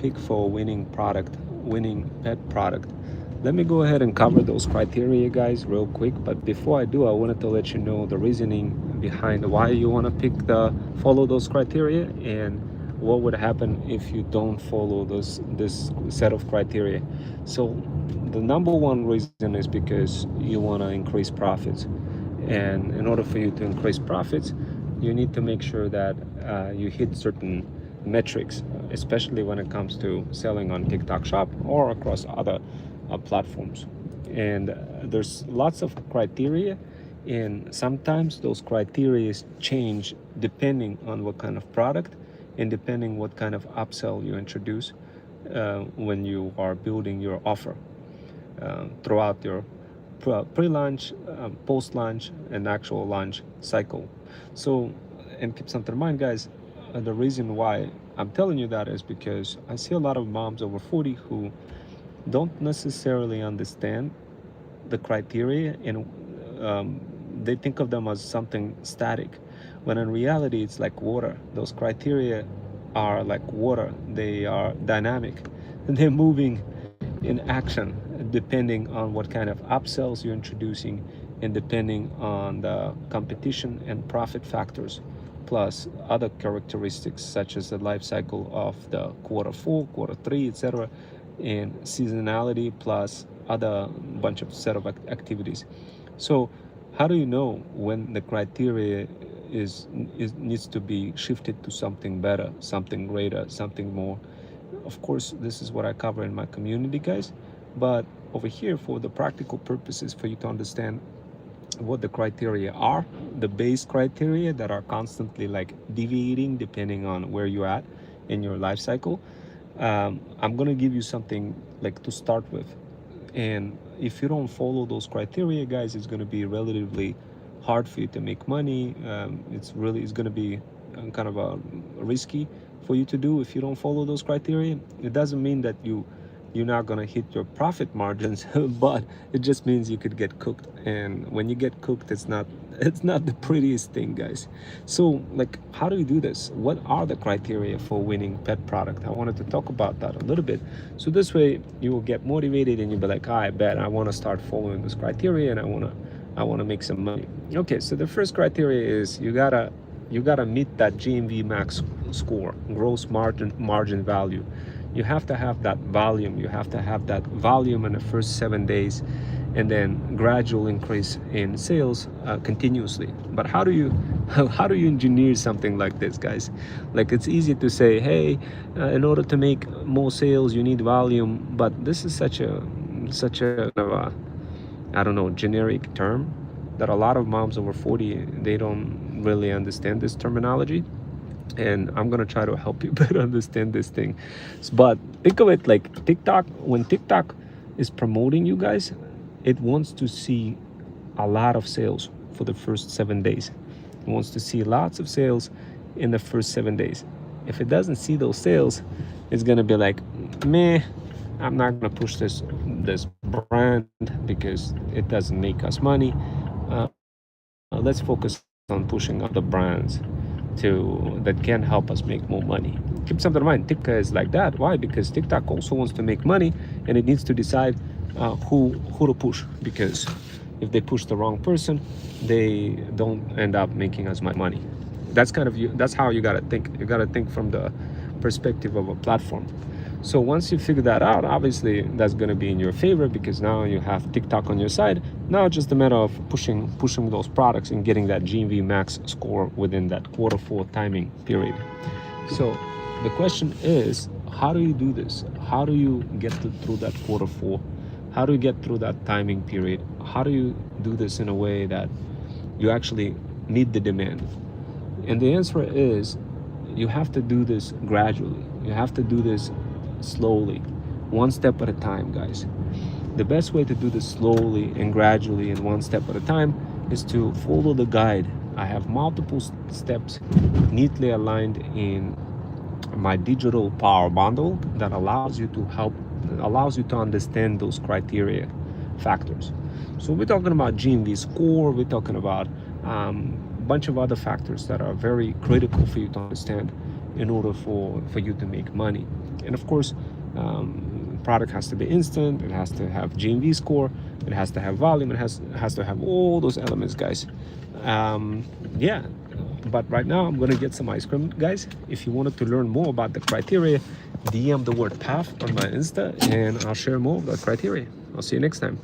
pick for a winning product, winning pet product, let me go ahead and cover those criteria, guys, real quick. But before I do, I wanted to let you know the reasoning behind why you want to follow those criteria, and what would happen if you don't follow this set of criteria. So the number one reason is because you want to increase profits, and in order for you to increase profits, you need to make sure that you hit certain metrics, especially when it comes to selling on TikTok Shop or across other platforms. And there's lots of criteria, and sometimes those criteria change depending on what kind of product and depending what kind of upsell you introduce when you are building your offer throughout your pre-launch, post-launch, and actual launch cycle. So, and keep something in mind, guys. The reason why I'm telling you that is because I see a lot of moms over 40 who don't necessarily understand the criteria, and they think of them as something static, when in reality it's like water. Those criteria are like water. They are dynamic and they're moving in action depending on what kind of upsells you're introducing, and depending on the competition and profit factors, plus other characteristics such as the life cycle of the quarter four, quarter three, etc., and seasonality, plus other bunch of set of activities. So how do you know when the criteria is needs to be shifted to something better, something greater, something more? Of course, this is what I cover in my community, guys. But over here, for the practical purposes, for you to understand what the criteria are, the base criteria that are constantly like deviating depending on where you're at in your life cycle, I'm gonna give you something like to start with. And if you don't follow those criteria, guys, it's gonna be relatively hard for you to make money. It's gonna be kind of risky for you to do if you don't follow those criteria. It doesn't mean that you're not gonna hit your profit margins, but it just means you could get cooked. And when you get cooked, it's not the prettiest thing, guys. So like, how do you do this? What are the criteria for winning pet product? I wanted to talk about that a little bit, so this way you will get motivated and you'll be like, I bet I want to start following this criteria, and I want to make some money. Okay, so the first criteria is you gotta meet that GMV max score, gross margin value. You have to have that volume. You have to have that volume in the first 7 days, and then gradual increase in sales continuously. But how do you how do you engineer something like this, guys? Like, it's easy to say, hey, in order to make more sales, you need volume. But this is such a kind of a, I don't know, generic term that a lot of moms over 40, they don't really understand this terminology. And I'm gonna try to help you better understand this thing. But think of it like TikTok. When TikTok is promoting you, guys, it wants to see a lot of sales for the first 7 days. It wants to see lots of sales in the first 7 days. If it doesn't see those sales, it's gonna be like, meh, I'm not gonna push this brand because it doesn't make us money. Let's focus on pushing other brands that can help us make more money. Keep something in mind. TikTok is like that. Why? Because TikTok also wants to make money, and it needs to decide who to push. Because if they push the wrong person, they don't end up making as much money. That's kind of you. That's how you gotta think. You gotta think from the perspective of a platform. So once you figure that out, obviously that's going to be in your favor, because now you have TikTok on your side. Now it's just a matter of pushing those products and getting that GMV max score within that quarter four timing period. So the question is, how do you do this? How do you get through that quarter four? How do you get through that timing period? How do you do this in a way that you actually meet the demand? And the answer is, you have to do this gradually. You have to do this slowly, one step at a time, guys. The best way to do this slowly and gradually and one step at a time is to follow the guide. I have multiple steps neatly aligned in my digital power bundle that allows you to understand those criteria factors. So we're talking about GMV score, we're talking about a bunch of other factors that are very critical for you to understand in order for you to make money. And of course, product has to be instant, it has to have GMV score, it has to have volume, it has to have all those elements, guys. Yeah, but right now I'm gonna get some ice cream, guys. If you wanted to learn more about the criteria, DM the word path on my Insta and I'll share more of the criteria. I'll see you next time.